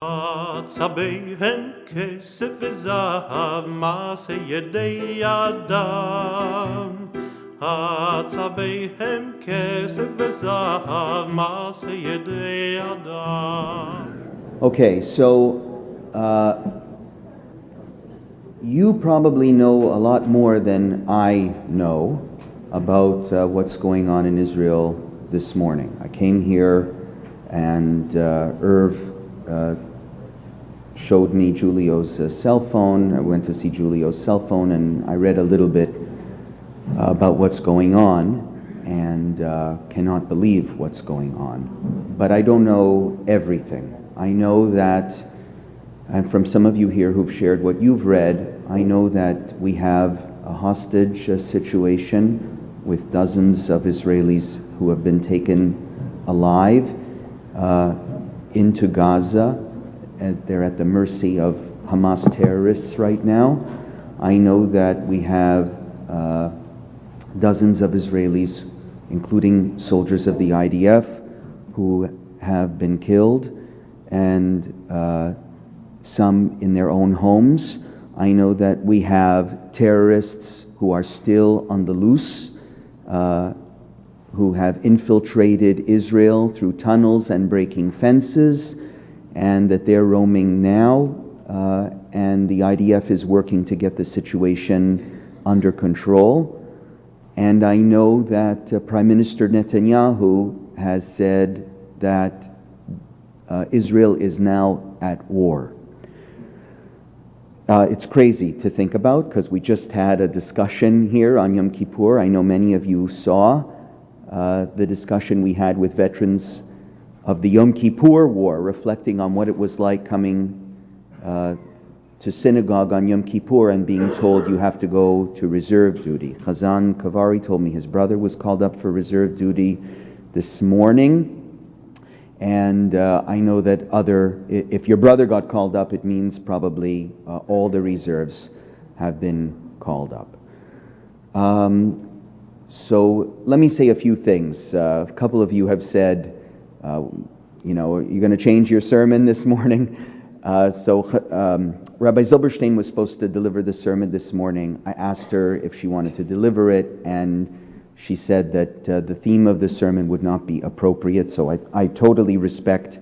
עצביהם כסף וזהב, מעשה ידי אדם. עצביהם כסף וזהב, מעשה ידי אדם. Okay, so you probably know a lot more than I know about what's going on in Israel this morning. I came here and Irv showed me Julio's cell phone. I went to see Julio's cell phone and I read a little bit about what's going on and cannot believe what's going on. But I don't know everything. I know that, and from some of you here who've shared what you've read, I know that we have a hostage situation with dozens of Israelis who have been taken alive into Gaza. They're at the mercy of Hamas terrorists right now. I know that we have dozens of Israelis, including soldiers of the IDF, who have been killed, and some in their own homes. I know that we have terrorists who are still on the loose, who have infiltrated Israel through tunnels and breaking fences, and that they're roaming now, and the IDF is working to get the situation under control. And I know that Prime Minister Netanyahu has said that Israel is now at war. It's crazy to think about because we just had a discussion here on Yom Kippur. I know many of you saw the discussion we had with veterans of the Yom Kippur War, reflecting on what it was like coming to synagogue on Yom Kippur and being told you have to go to reserve duty. Chazan Kavari told me his brother was called up for reserve duty this morning. And I know that if your brother got called up, it means probably all the reserves have been called up. So let me say a few things. A couple of you have said, you're going to change your sermon this morning. Rabbi Zilberstein was supposed to deliver the sermon this morning. I asked her if she wanted to deliver it, and she said that the theme of the sermon would not be appropriate, so I totally respect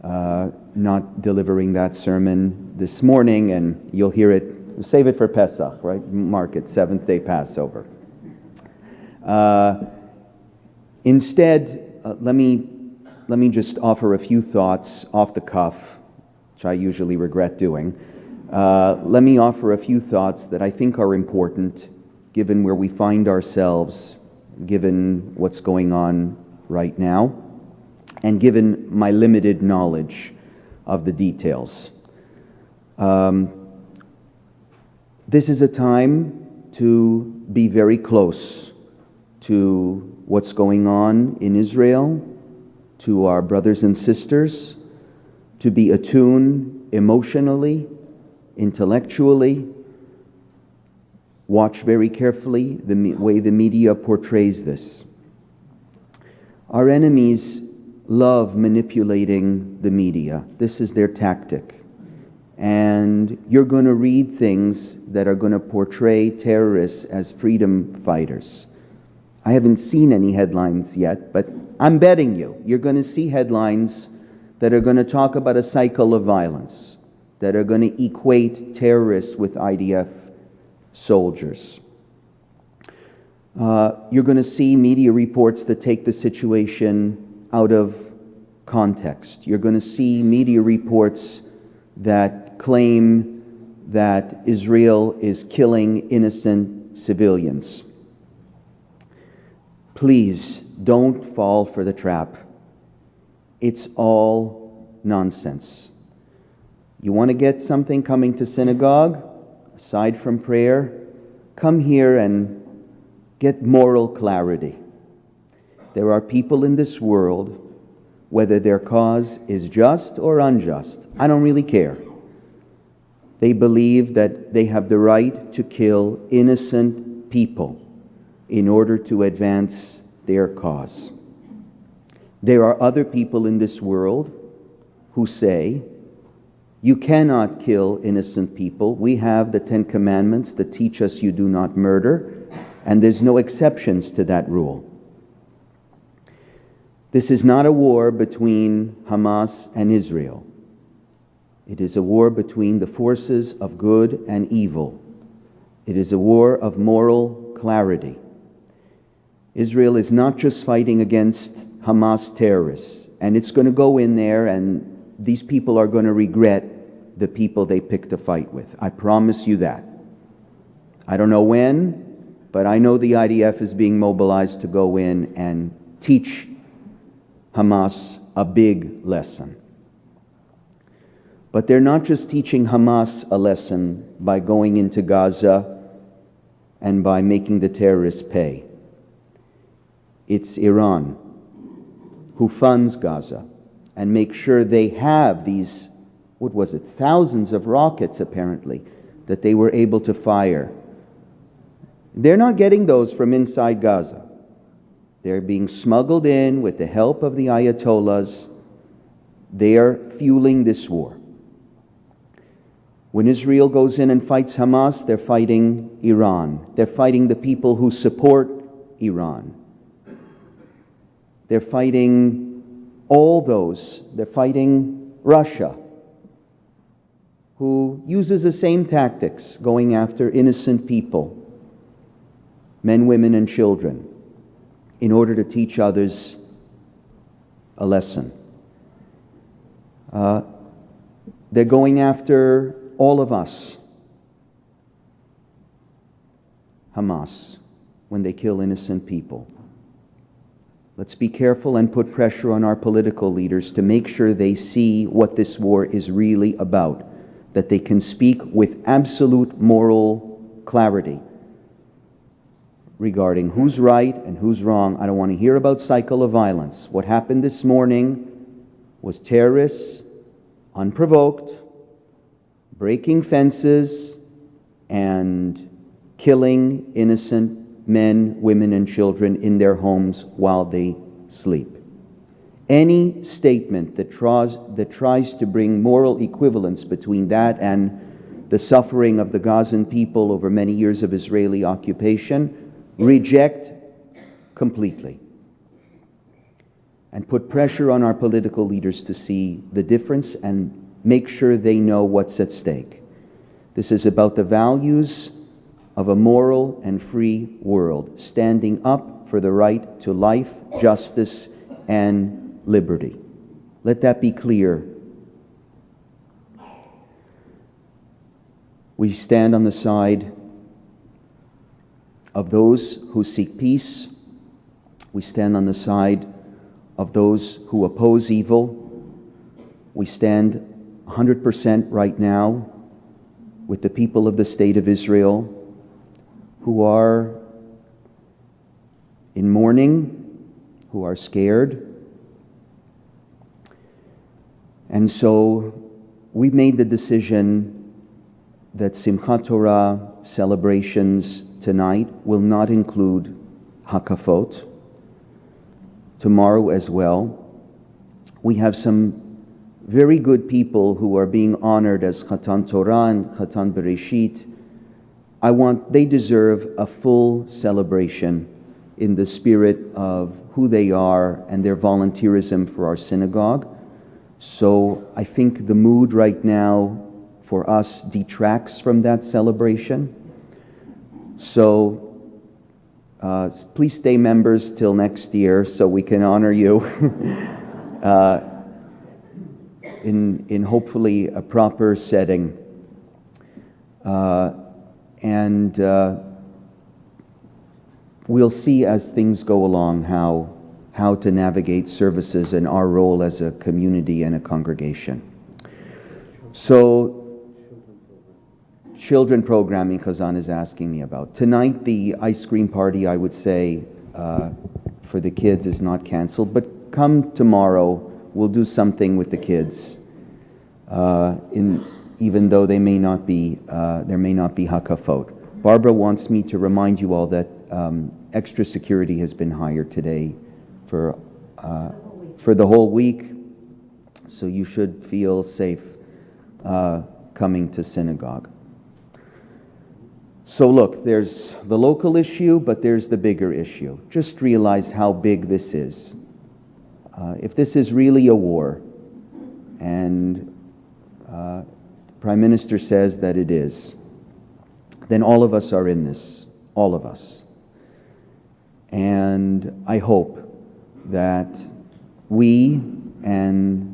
not delivering that sermon this morning, and you'll hear it, save it for Pesach, right? Mark it, seventh day Passover. Instead, let me just offer a few thoughts off the cuff, which I usually regret doing. Let me offer a few thoughts that I think are important, given where we find ourselves, given what's going on right now, and given my limited knowledge of the details. This is a time to be very close to what's going on in Israel, to our brothers and sisters, to be attuned emotionally, intellectually. Watch very carefully the way the media portrays this. Our enemies love manipulating the media. This is their tactic. And you're going to read things that are going to portray terrorists as freedom fighters. I haven't seen any headlines yet, but I'm betting you're going to see headlines that are going to talk about a cycle of violence, that are going to equate terrorists with IDF soldiers. You're going to see media reports that take the situation out of context. You're going to see media reports that claim that Israel is killing innocent civilians. Please don't fall for the trap. It's all nonsense. You want to get something coming to synagogue? Aside from prayer, come here and get moral clarity. There are people in this world, whether their cause is just or unjust, I don't really care. They believe that they have the right to kill innocent people in order to advance their cause. There are other people in this world who say You cannot kill innocent people. We have the 10 Commandments that teach us you do not murder, and there's no exceptions to that rule. This is not a war between Hamas and Israel. It is a war between the forces of good and evil. It is a war of moral clarity. Israel is not just fighting against Hamas terrorists, and it's going to go in there, and these people are going to regret the people they picked to fight with. I promise you that. I don't know when, but I know the IDF is being mobilized to go in and teach Hamas a big lesson. But they're not just teaching Hamas a lesson by going into Gaza and by making the terrorists pay. It's Iran who funds Gaza and makes sure they have these, thousands of rockets apparently, that they were able to fire. They're not getting those from inside Gaza. They're being smuggled in with the help of the Ayatollahs. They are fueling this war. When Israel goes in and fights Hamas, they're fighting Iran. They're fighting the people who support Iran. They're fighting all those. They're fighting Russia, who uses the same tactics, going after innocent people, men, women, and children, in order to teach others a lesson. They're going after all of us, Hamas, when they kill innocent people. Let's be careful and put pressure on our political leaders to make sure they see what this war is really about, that they can speak with absolute moral clarity regarding who's right and who's wrong. I don't want to hear about cycle of violence. What happened this morning was terrorists, unprovoked, breaking fences and killing innocent men, women, and children in their homes while they sleep. Any statement that tries to bring moral equivalence between that and the suffering of the Gazan people over many years of Israeli occupation, reject completely. And put pressure on our political leaders to see the difference and make sure they know what's at stake. This is about the values of a moral and free world, standing up for the right to life, justice, and liberty. Let that be clear. We stand on the side of those who seek peace. We stand on the side of those who oppose evil. We stand 100% right now with the people of the State of Israel who are in mourning, who are scared. And so we've made the decision that Simchat Torah celebrations tonight will not include Hakafot. Tomorrow as well. We have some very good people who are being honored as Chatan Torah and Chatan Bereshit. They deserve a full celebration in the spirit of who they are and their volunteerism for our synagogue. So I think the mood right now for us detracts from that celebration. So please stay members till next year so we can honor you in hopefully a proper setting. And we'll see as things go along how to navigate services and our role as a community and a congregation. So, children programming, Khazan is asking me about. Tonight, the ice cream party, I would say, for the kids is not canceled, but come tomorrow, we'll do something with the kids, even though there may not be Hakafot. Barbara wants me to remind you all that extra security has been hired today for the whole week, so you should feel safe coming to synagogue. So look, there's the local issue, but there's the bigger issue. Just realize how big this is. If this is really a war, and the Prime Minister says that it is, then all of us are in this, all of us. And I hope that we and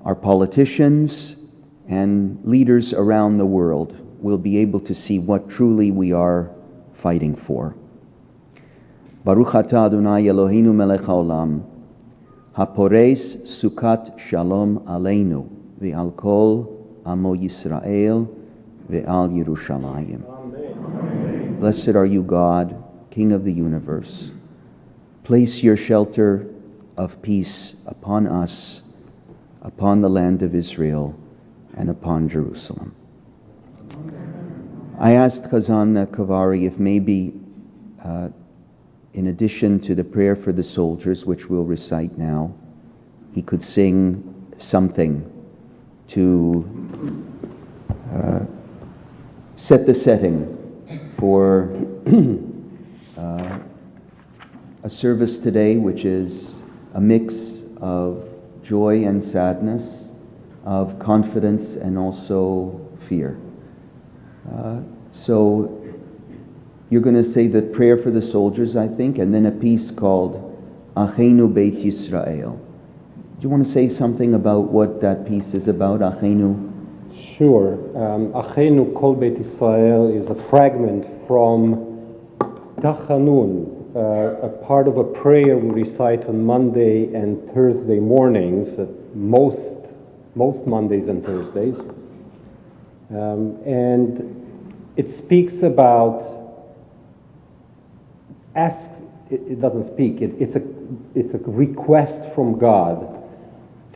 our politicians and leaders around the world will be able to see what truly we are fighting for. Baruch atah Adonai Eloheinu melech haolam, hapores Sukkot shalom aleinu, ve'al kol amo Yisrael, ve'al Yerushalayim. Amen. Blessed are you, God, King of the universe. Place your shelter of peace upon us, upon the land of Israel, and upon Jerusalem. I asked Chazan Kavari if maybe, in addition to the prayer for the soldiers, which we'll recite now, he could sing something to set the setting for a service today, which is a mix of joy and sadness, of confidence and also fear. So you're going to say the prayer for the soldiers, I think, and then a piece called Achenu Beit Yisrael. Do you want to say something about what that piece is about, Achenu? Sure. Achenu Kol Beit Yisrael is a fragment from Tachanun, a part of a prayer we recite on Monday and Thursday mornings, most Mondays and Thursdays. And it speaks about, it doesn't speak, it's a request from God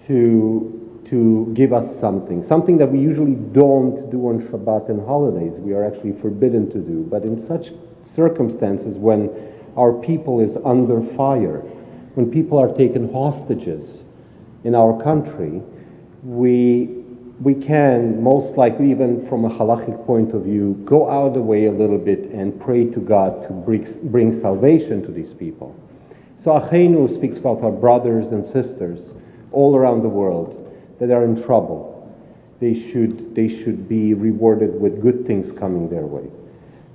to give us something that we usually don't do on Shabbat and holidays. We are actually forbidden to do. But in such circumstances, when our people is under fire, when people are taken hostages in our country, we can most likely, even from a halachic point of view, go out of the way a little bit and pray to God to bring salvation to these people. So Achenu speaks about our brothers and sisters all around the world that are in trouble. They should be rewarded with good things coming their way.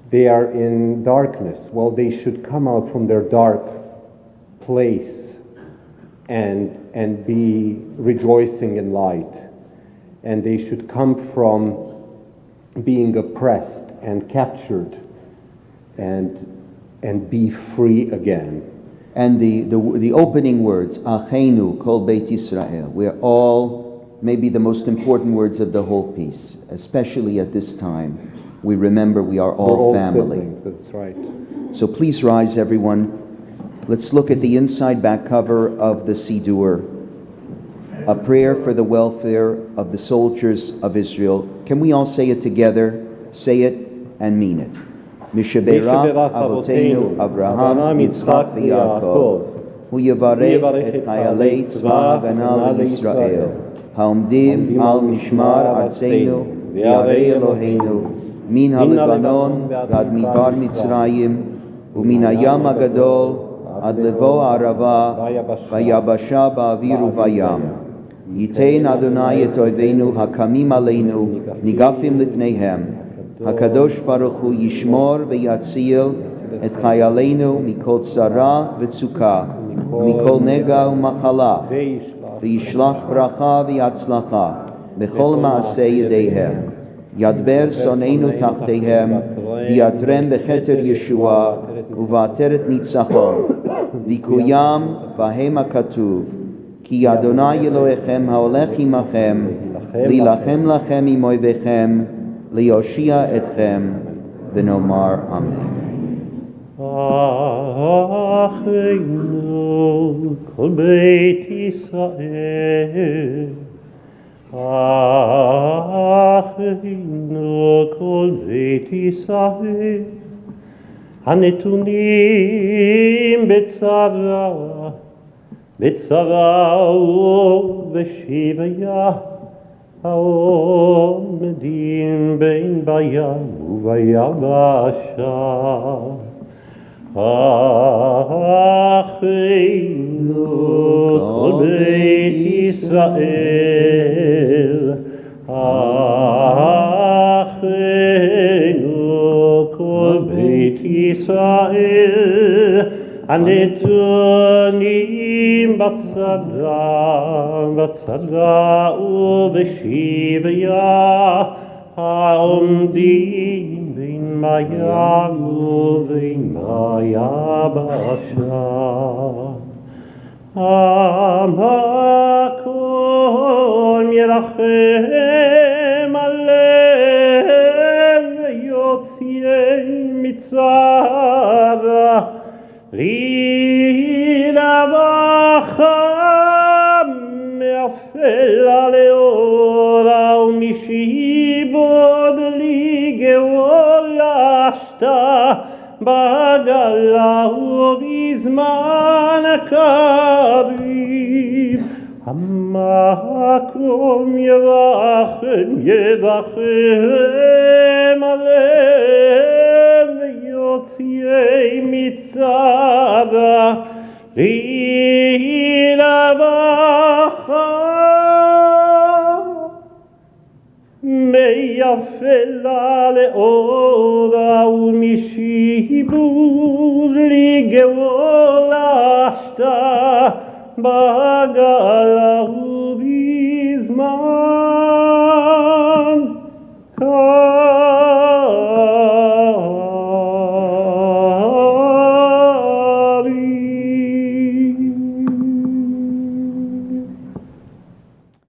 They are in darkness. Well, they should come out from their dark place and be rejoicing in light. And they should come from being oppressed and captured and be free again. And the opening words, Achenu Kol Beit Yisrael, we're all maybe the most important words of the whole piece, especially at this time. We remember we are all family. Siblings, that's right. So please rise, everyone. Let's look at the inside back cover of the Siddur, a prayer for the welfare of the soldiers of Israel. Can we all say it together? Say it and mean it. Mishaberach Avoteinu Avraham Yitzchak v'Yaakov Hu Yevarech et Chayalei Tzva Hagana Yisrael Haomdim al Mishmar Artzeinu V'Yarei Eloheinu Min HaLevanon V'ad Midbar Mitzrayim U'min Hayam HaGadol Ad Levo Arava V'Yabasha Ba'avir U'Vayam Yitein Adonai et Oivenu Hakamim Aleinu Nigafim Lifneihem HaKadosh Baruch Hu Yishmor V'Yatzil et Chayaleinu Mikol Tzara V'Tzuka Mikol Nega U'Machala V'Yishlach Bracha V'Yatzlacha B'chol Ma'aseh Yedeihem Yadber Soneinu Tachteihem V'Yatrem B'Cheter Yeshua U'Va'ateret Nitzachon V'Kuyam B'Hem HaKatuv Ki Adonai Elohechem Ha'olech Imachem Lilachem Lachem Imoivechem Leoshia etchem v'nomar Amen. Achenu kol Beit Yisrael, Achenu kol Beit Yisrael, Hanetunim b'tzara, b'tzara u'v'shivaya, העומדים בין בים וביבשה. אחינו כל בית ישראל, אחינו כל בית ישראל, הנתונים בצדה ובשביה, העומדים בין מים ובין ביבשה. המקום ירחם עליהם ויוציאי מצרה, להילבחם מאפלה לאורה ומשיבוד לגאולה שתה, בגלה ובזמן הקריב. המקום ירחם עליהם ויוציאי מצרה, להילבחם מאפלה לאורה ומשיבוד לגאולה שתה, בגלה ובזמן